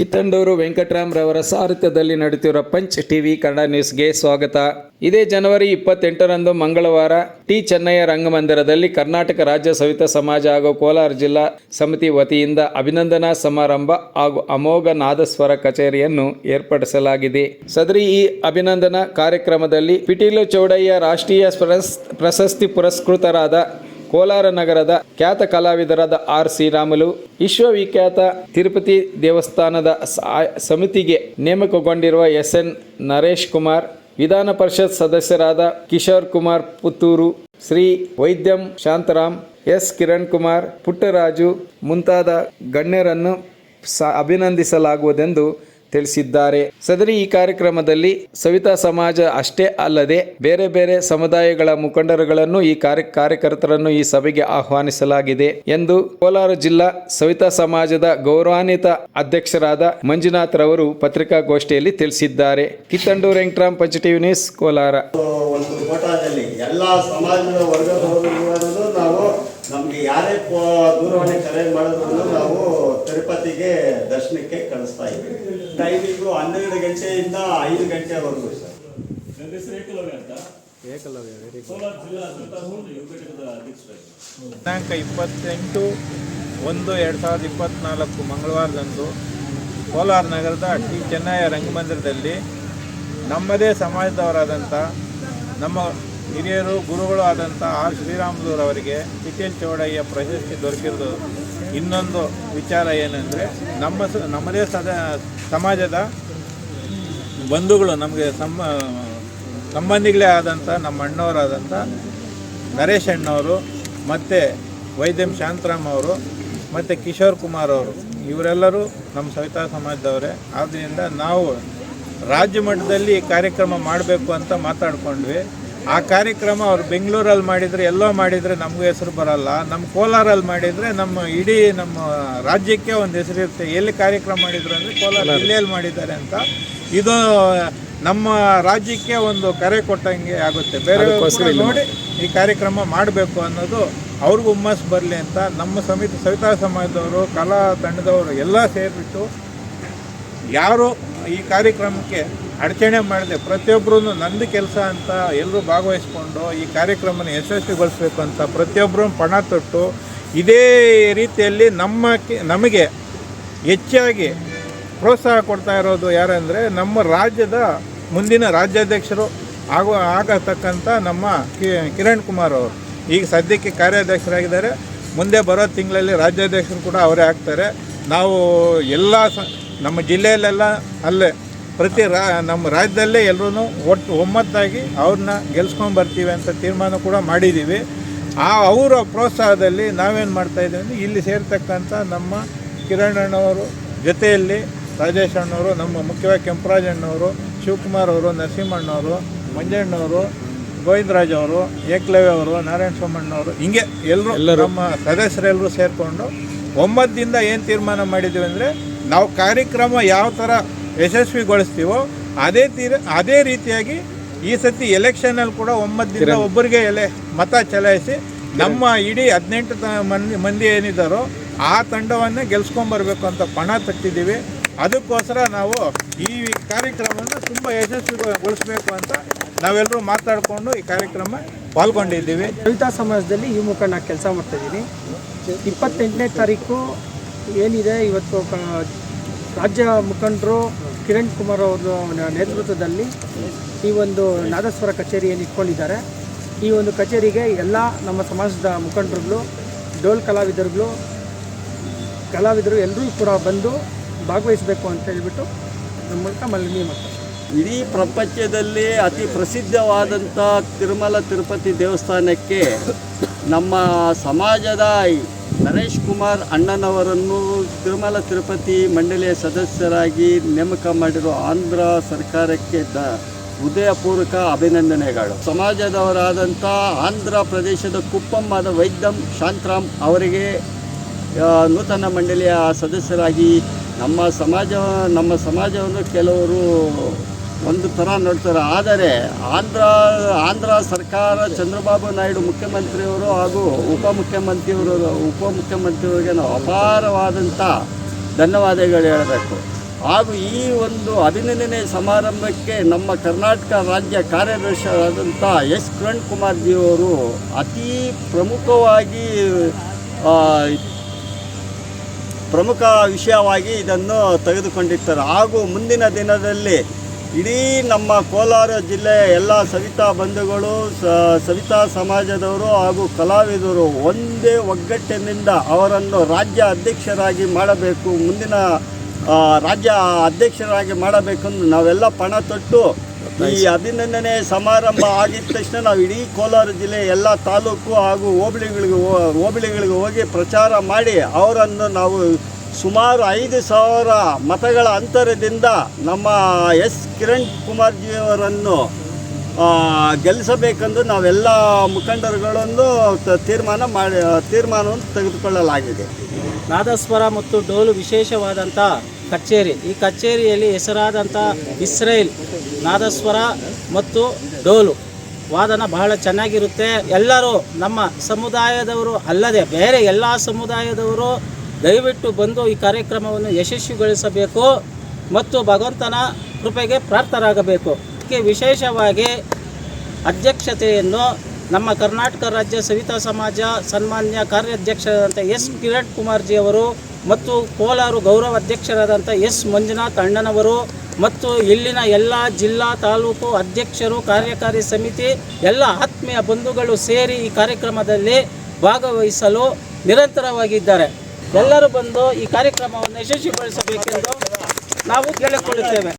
ಕಿತ್ತಂಡೂರು ವೆಂಕಟರಾಮ್ ರವರ ಸಾರಥ್ಯದಲ್ಲಿ ನಡೆಯುತ್ತಿರುವ punch TV Kannada ನ್ಯೂಸ್ಗೆ ಸ್ವಾಗತ. ಇದೇ ಜನವರಿ 28ರಂದು ಮಂಗಳವಾರ ಟಿ ಚೆನ್ನಯ್ಯ ರಂಗಮಂದಿರದಲ್ಲಿ ಕರ್ನಾಟಕ ರಾಜ್ಯ ಸವಿತಾ ಸಮಾಜ ಹಾಗೂ ಕೋಲಾರ ಜಿಲ್ಲಾ ಸಮಿತಿ ವತಿಯಿಂದ ಅಭಿನಂದನಾ ಸಮಾರಂಭ ಹಾಗೂ ಅಮೋಘ ನಾದಸ್ವರ ಕಚೇರಿಯನ್ನು ಏರ್ಪಡಿಸಲಾಗಿದೆ. ಸದರಿ ಈ ಅಭಿನಂದನಾ ಕಾರ್ಯಕ್ರಮದಲ್ಲಿ ಪಿಟೀಲು ಚೌಡಯ್ಯ ರಾಷ್ಟ್ರೀಯ ಪ್ರಶಸ್ತಿ ಪುರಸ್ಕೃತರಾದ ಕೋಲಾರ ನಗರದ ಖ್ಯಾತ ಕಲಾವಿದರಾದ ಆರ್ ಶ್ರೀರಾಮುಲು, ವಿಶ್ವವಿಖ್ಯಾತ ತಿರುಪತಿ ದೇವಸ್ಥಾನದ ಸಮಿತಿಗೆ ನೇಮಕಗೊಂಡಿರುವ ಎಸ್.ಎನ್. ನರೇಶ್ ಕುಮಾರ್, ವಿಧಾನ ಪರಿಷತ್ ಸದಸ್ಯರಾದ ಕಿಶೋರ್ ಕುಮಾರ್ ಪುತ್ತೂರು, ಶ್ರೀ ವೈದ್ಯಂ ಶಾಂತರಾಮ್, ಎಸ್. ಕಿರಣ್ ಕುಮಾರ್, ಪುಟ್ಟರಾಜು ಮುಂತಾದ ಗಣ್ಯರನ್ನು ಅಭಿನಂದಿಸಲಾಗುವುದೆಂದು ತಿಳಿಸಿದ್ದಾರೆ. ಸದರಿ ಈ ಕಾರ್ಯಕ್ರಮದಲ್ಲಿ ಸವಿತಾ ಸಮಾಜ ಅಷ್ಟೇ ಅಲ್ಲದೆ ಬೇರೆ ಬೇರೆ ಸಮುದಾಯಗಳ ಮುಖಂಡರುಗಳನ್ನು ಈ ಕಾರ್ಯಕರ್ತರನ್ನು ಈ ಸಭೆಗೆ ಆಹ್ವಾನಿಸಲಾಗಿದೆ ಎಂದು ಕೋಲಾರ ಜಿಲ್ಲಾ ಸವಿತಾ ಸಮಾಜದ ಗೌರವಾನ್ವಿತ ಅಧ್ಯಕ್ಷರಾದ ಮಂಜುನಾಥ್ ರವರು ಪತ್ರಿಕಾಗೋಷ್ಠಿಯಲ್ಲಿ ತಿಳಿಸಿದ್ದಾರೆ. Kittandur Venkatram, Punch TV news, Kolar. ನಮಗೆ ಯಾರೇ ದೂರವಾಣಿ ಕರೆ ಮಾಡಿದ್ರು ನಾವು ತಿರುಪತಿಗೆ ದರ್ಶನಕ್ಕೆ ಕಳಿಸ್ತಾ ಇದ್ದೀವಿ. ಟೈಮಿಂಗು 12 ಗಂಟೆಯಿಂದ 5 ಗಂಟೆವರೆಗೂ ಸರ್. ದಿನಾಂಕ 28/1/2024 ಮಂಗಳವಾರದಂದು ಕೋಲಾರ ನಗರದ ಟಿ ಚೆನ್ನಯ್ಯ ರಂಗಮಂದಿರದಲ್ಲಿ ನಮ್ಮದೇ ಸಮಾಜದವರಾದಂಥ ನಮ್ಮ ಹಿರಿಯರು ಗುರುಗಳು ಆದಂಥ ಆರ್ ಶ್ರೀರಾಮುಲುರವರಿಗೆ ಪಿಟೀಲು ಚೌಡಯ್ಯ ಪ್ರಶಸ್ತಿ ದೊರಕಿರೋದು. ಇನ್ನೊಂದು ವಿಚಾರ ಏನಂದರೆ ನಮ್ಮದೇ ಸಮಾಜದ ಬಂಧುಗಳು, ನಮಗೆ ಸಂಬಂಧಿಗಳೇ ಆದಂಥ ನಮ್ಮ ಅಣ್ಣವರಾದಂಥ ನರೇಶ್ ಅಣ್ಣವರು ಮತ್ತು ವೈದ್ಯಂ ಶಾಂತರಾಮ್ ಅವರು ಮತ್ತು ಕಿಶೋರ್ ಕುಮಾರ್ ಅವರು, ಇವರೆಲ್ಲರೂ ನಮ್ಮ ಸವಿತಾ ಸಮಾಜದವರೇ. ಆದ್ದರಿಂದ ನಾವು ರಾಜ್ಯ ಮಟ್ಟದಲ್ಲಿ ಈ ಕಾರ್ಯಕ್ರಮ ಮಾಡಬೇಕು ಅಂತ ಮಾತಾಡ್ಕೊಂಡ್ವಿ. ಆ ಕಾರ್ಯಕ್ರಮ ಅವ್ರು ಬೆಂಗಳೂರಲ್ಲಿ ಮಾಡಿದರೆ, ಎಲ್ಲೋ ಮಾಡಿದರೆ ನಮಗೂ ಹೆಸರು ಬರಲ್ಲ. ನಮ್ಮ ಕೋಲಾರಲ್ಲಿ ಮಾಡಿದರೆ ಇಡೀ ನಮ್ಮ ರಾಜ್ಯಕ್ಕೆ ಒಂದು ಹೆಸರಿರುತ್ತೆ. ಎಲ್ಲಿ ಕಾರ್ಯಕ್ರಮ ಮಾಡಿದ್ರು ಅಂದರೆ ಕೋಲಾರ ಜಿಲ್ಲೆಯಲ್ಲಿ ಮಾಡಿದ್ದಾರೆ ಅಂತ. ಇದು ನಮ್ಮ ರಾಜ್ಯಕ್ಕೆ ಒಂದು ಕರೆ ಕೊಟ್ಟಂಗೆ ಆಗುತ್ತೆ. ಬೇರೆ ನೋಡಿ ಈ ಕಾರ್ಯಕ್ರಮ ಮಾಡಬೇಕು ಅನ್ನೋದು ಅವ್ರಿಗೂ ಹುಮ್ಮಸ್ಸು ಬರಲಿ ಅಂತ ನಮ್ಮ ಸವಿತಾ ಸಮಾಜದವರು, ಕಲಾ ತಂಡದವರು ಎಲ್ಲ ಸೇರಿಬಿಟ್ಟು ಯಾರು ಈ ಕಾರ್ಯಕ್ರಮಕ್ಕೆ ಅಡಚಣೆ ಮಾಡಿದೆ ಪ್ರತಿಯೊಬ್ಬರೂ ನಂದು ಕೆಲಸ ಅಂತ ಎಲ್ಲರೂ ಭಾಗವಹಿಸ್ಕೊಂಡು ಈ ಕಾರ್ಯಕ್ರಮನ ಯಶಸ್ವಿಗೊಳಿಸಬೇಕು ಅಂತ ಪ್ರತಿಯೊಬ್ಬರೂ ಪಣ ತೊಟ್ಟು ಇದೇ ರೀತಿಯಲ್ಲಿ ನಮಗೆ ಹೆಚ್ಚಾಗಿ ಪ್ರೋತ್ಸಾಹ ಕೊಡ್ತಾ ಇರೋದು ಯಾರಂದರೆ ನಮ್ಮ ರಾಜ್ಯದ ಮುಂದಿನ ರಾಜ್ಯಾಧ್ಯಕ್ಷರು ಆಗತಕ್ಕಂಥ ನಮ್ಮ ಕಿರಣ್ ಕುಮಾರ್ ಅವರು. ಈಗ ಸದ್ಯಕ್ಕೆ ಕಾರ್ಯಾಧ್ಯಕ್ಷರಾಗಿದ್ದಾರೆ. ಮುಂದೆ ಬರೋ ತಿಂಗಳಲ್ಲಿ ರಾಜ್ಯಾಧ್ಯಕ್ಷರು ಕೂಡ ಅವರೇ ಆಗ್ತಾರೆ. ನಾವು ಎಲ್ಲ ನಮ್ಮ ಜಿಲ್ಲೆಯಲ್ಲೆಲ್ಲ ಅಲ್ಲೇ ನಮ್ಮ ರಾಜ್ಯದಲ್ಲೇ ಎಲ್ಲರೂ ಒಮ್ಮತ್ತಾಗಿ ಅವ್ರನ್ನ ಗೆಲ್ಸ್ಕೊಂಡು ಬರ್ತೀವಿ ಅಂತ ತೀರ್ಮಾನ ಕೂಡ ಮಾಡಿದ್ದೀವಿ. ಅವರ ಪ್ರೋತ್ಸಾಹದಲ್ಲಿ ನಾವೇನು ಮಾಡ್ತಾಯಿದ್ದೀವಿ ಅಂದರೆ ಇಲ್ಲಿ ಸೇರ್ತಕ್ಕಂಥ ನಮ್ಮ ಕಿರಣ್ ಅಣ್ಣವರು ಜೊತೆಯಲ್ಲಿ ರಾಜೇಶ್ ಅಣ್ಣವರು, ನಮ್ಮ ಮುಖ್ಯವಾಗಿ ಕೆಂಪರಾಜ್ ಅಣ್ಣವರು, ಶಿವಕುಮಾರ್ ಅವರು, ನರಸಿಂಹಣ್ಣವರು, ಮಂಜಣ್ಣವರು, ಗೋವಿಂದರಾಜ್ ಅವರು, ಏಕಲವ್ಯ ಅವರು, ನಾರಾಯಣ ಸೋಮಣ್ಣವರು, ಹಿಂಗೆ ಎಲ್ಲರೂ ನಮ್ಮ ಸದಸ್ಯರೆಲ್ಲರೂ ಸೇರಿಕೊಂಡು ಒಮ್ಮತದಿಂದ ಏನು ತೀರ್ಮಾನ ಮಾಡಿದ್ದೀವಿ ಅಂದರೆ ನಾವು ಕಾರ್ಯಕ್ರಮ ಯಾವ ಥರ ಯಶಸ್ವಿಗೊಳಿಸ್ತೀವೋ ಅದೇ ರೀತಿಯಾಗಿ ಈ ಸತಿ ಎಲೆಕ್ಷನಲ್ಲಿ ಕೂಡ ಒಮ್ಮತದಿಂದ ಒಬ್ಬರಿಗೆ ಮತ ಚಲಾಯಿಸಿ ನಮ್ಮ ಇಡೀ 18 ಮಂದಿ ಏನಿದ್ದಾರೋ ಆ ತಂಡವನ್ನೇ ಗೆಲ್ಸ್ಕೊಂಬರ್ಬೇಕು ಅಂತ ಪಣ ತಟ್ಟಿದ್ದೀವಿ. ಅದಕ್ಕೋಸ್ಕರ ನಾವು ಈ ಕಾರ್ಯಕ್ರಮವನ್ನು ತುಂಬ ಯಶಸ್ವಿಗೊಳಿಸಬೇಕು ಅಂತ ನಾವೆಲ್ಲರೂ ಮಾತಾಡಿಕೊಂಡು ಈ ಕಾರ್ಯಕ್ರಮ ಪಾಲ್ಗೊಂಡಿದ್ದೀವಿ. ಸವಿತಾ ಸಮಾಜದಲ್ಲಿ ಈ ಮುಖಂಡ ಕೆಲಸ ಮಾಡ್ತಾಯಿದ್ದೀನಿ. 28ನೇ ತಾರೀಕು ಏನಿದೆ ಇವತ್ತು ರಾಜ್ಯ ಮುಖಂಡರು ಕಿರಣ್ ಕುಮಾರ್ ಅವರ ನೇತೃತ್ವದಲ್ಲಿ ಈ ಒಂದು ನಾದಸ್ವರ ಕಚೇರಿಯನ್ನು ಇಟ್ಕೊಂಡಿದ್ದಾರೆ. ಈ ಒಂದು ಕಚೇರಿಗೆ ಎಲ್ಲ ನಮ್ಮ ಸಮಾಜದ ಮುಖಂಡರುಗಳು, ಡೋಲ್ ಕಲಾವಿದರು ಎಲ್ಲರೂ ಕೂಡ ಬಂದು ಭಾಗವಹಿಸಬೇಕು ಅಂತ ಹೇಳಿಬಿಟ್ಟು ನಮ್ಮ ಮೂಲಕ ಮನವಿ ಮಾಡ್ತಾರೆ. ಇಡೀ ಪ್ರಪಂಚದಲ್ಲಿ ಅತಿ ಪ್ರಸಿದ್ಧವಾದಂಥ ತಿರುಪತಿ ದೇವಸ್ಥಾನಕ್ಕೆ ನಮ್ಮ ಸಮಾಜದ ನರೇಶ್ ಕುಮಾರ್ ಅಣ್ಣನವರನ್ನು ತಿರುಪತಿ ಮಂಡಳಿಯ ಸದಸ್ಯರಾಗಿ ನೇಮಕ ಮಾಡಿರೋ ಆಂಧ್ರ ಸರ್ಕಾರಕ್ಕೆ ಹೃದಯಪೂರ್ವಕ ಅಭಿನಂದನೆಗಳು. ಸಮಾಜದವರಾದಂಥ ಆಂಧ್ರ ಪ್ರದೇಶದ ಕುಪ್ಪಮ್ಮದ ವೈದ್ಯಂ ಶಾಂತರಾಮ್ ಅವರಿಗೆ ನೂತನ ಮಂಡಳಿಯ ಸದಸ್ಯರಾಗಿ ನಮ್ಮ ಸಮಾಜವನ್ನು ಕೆಲವರು ಒಂದು ಥರ ನೋಡ್ತಾರೆ. ಆದರೆ ಆಂಧ್ರ ಸರ್ಕಾರ ಚಂದ್ರಬಾಬು ನಾಯ್ಡು ಮುಖ್ಯಮಂತ್ರಿಯವರು ಹಾಗೂ ಉಪಮುಖ್ಯಮಂತ್ರಿಯವರಿಗೆ ನಾವು ಅಪಾರವಾದಂಥ ಧನ್ಯವಾದಗಳು ಹೇಳಬೇಕು. ಹಾಗೂ ಈ ಒಂದು ಅಭಿನಂದನೆ ಸಮಾರಂಭಕ್ಕೆ ನಮ್ಮ ಕರ್ನಾಟಕ ರಾಜ್ಯ ಕಾರ್ಯದರ್ಶಿಯಾದಂಥ ಎಸ್ ಕಿರಣ್ ಕುಮಾರ್ಜಿಯವರು ಅತೀ ಪ್ರಮುಖವಾಗಿ ಪ್ರಮುಖ ವಿಷಯವಾಗಿ ಇದನ್ನು ತೆಗೆದುಕೊಂಡಿರ್ತಾರೆ. ಹಾಗೂ ಮುಂದಿನ ದಿನದಲ್ಲಿ ಇಡೀ ನಮ್ಮ ಕೋಲಾರ ಜಿಲ್ಲೆಯ ಎಲ್ಲ ಸವಿತಾ ಬಂಧುಗಳು, ಸವಿತಾ ಸಮಾಜದವರು ಹಾಗೂ ಕಲಾವಿದರು ಒಂದೇ ಒಗ್ಗಟ್ಟಿನಿಂದ ಅವರನ್ನು ರಾಜ್ಯ ಅಧ್ಯಕ್ಷರಾಗಿ ಮಾಡಬೇಕು, ಮುಂದಿನ ರಾಜ್ಯ ಅಧ್ಯಕ್ಷರಾಗಿ ಮಾಡಬೇಕೆಂದು ನಾವೆಲ್ಲ ಪಣ ತೊಟ್ಟು ಈ ಅಭಿನಂದನೆ ಸಮಾರಂಭ ಆಗಿದ ತಕ್ಷಣ ನಾವು ಇಡೀ ಕೋಲಾರ ಜಿಲ್ಲೆ ಎಲ್ಲ ತಾಲೂಕು ಹಾಗೂ ಹೋಬಳಿಗಳಿಗೆ ಹೋಗಿ ಪ್ರಚಾರ ಮಾಡಿ ಅವರನ್ನು ನಾವು ಸುಮಾರು 5,000 ಮತಗಳ ಅಂತರದಿಂದ ನಮ್ಮ ಎಸ್ ಕಿರಣ್ ಕುಮಾರ್ಜಿಯವರನ್ನು ಗೆಲ್ಲಿಸಬೇಕೆಂದು ನಾವೆಲ್ಲ ಮುಖಂಡರುಗಳನ್ನು ತೀರ್ಮಾನವನ್ನು ತೆಗೆದುಕೊಳ್ಳಲಾಗಿದೆ. ನಾದಸ್ವರ ಮತ್ತು ಡೋಲು ವಿಶೇಷವಾದಂಥ ಕಚೇರಿ. ಈ ಕಚೇರಿಯಲ್ಲಿ ಹೆಸರಾದಂಥ ಇಸ್ರೇಲ್ ನಾದಸ್ವರ ಮತ್ತು ಡೋಲು ವಾದನ ಬಹಳ ಚೆನ್ನಾಗಿರುತ್ತೆ. ಎಲ್ಲರೂ ನಮ್ಮ ಸಮುದಾಯದವರು ಅಲ್ಲದೆ ಬೇರೆ ಎಲ್ಲ ಸಮುದಾಯದವರು ದಯವಿಟ್ಟು ಬಂದು ಈ ಕಾರ್ಯಕ್ರಮವನ್ನು ಯಶಸ್ವಿಗೊಳಿಸಬೇಕು ಮತ್ತು ಭಗವಂತನ ಕೃಪೆಗೆ ಪ್ರಾರ್ಥರಾಗಬೇಕು. ಇದಕ್ಕೆ ವಿಶೇಷವಾಗಿ ಅಧ್ಯಕ್ಷತೆಯನ್ನು ನಮ್ಮ ಕರ್ನಾಟಕ ರಾಜ್ಯ ಸವಿತಾ ಸಮಾಜ ಸನ್ಮಾನ್ಯ ಕಾರ್ಯಾಧ್ಯಕ್ಷರಾದಂಥ ಎಸ್ ಕಿರಣ್ ಕುಮಾರ್ಜಿಯವರು ಮತ್ತು ಕೋಲಾರ ಗೌರವ ಅಧ್ಯಕ್ಷರಾದಂಥ ಎಸ್ ಮಂಜುನಾಥ್ ಅಣ್ಣನವರು ಮತ್ತು ಇಲ್ಲಿನ ಎಲ್ಲ ಜಿಲ್ಲಾ ತಾಲೂಕು ಅಧ್ಯಕ್ಷರು, ಕಾರ್ಯಕಾರಿ ಸಮಿತಿ ಎಲ್ಲ ಆತ್ಮೀಯ ಬಂಧುಗಳು ಸೇರಿ ಈ ಕಾರ್ಯಕ್ರಮದಲ್ಲಿ ಭಾಗವಹಿಸಲು ನಿರಂತರವಾಗಿದ್ದಾರೆ. ಎಲ್ಲರೂ ಬಂದು ಈ ಕಾರ್ಯಕ್ರಮವನ್ನು ಯಶಸ್ವಿಗೊಳಿಸಬೇಕೆಂದು ನಾವು ಕೇಳಿಕೊಳ್ಳುತ್ತೇವೆ.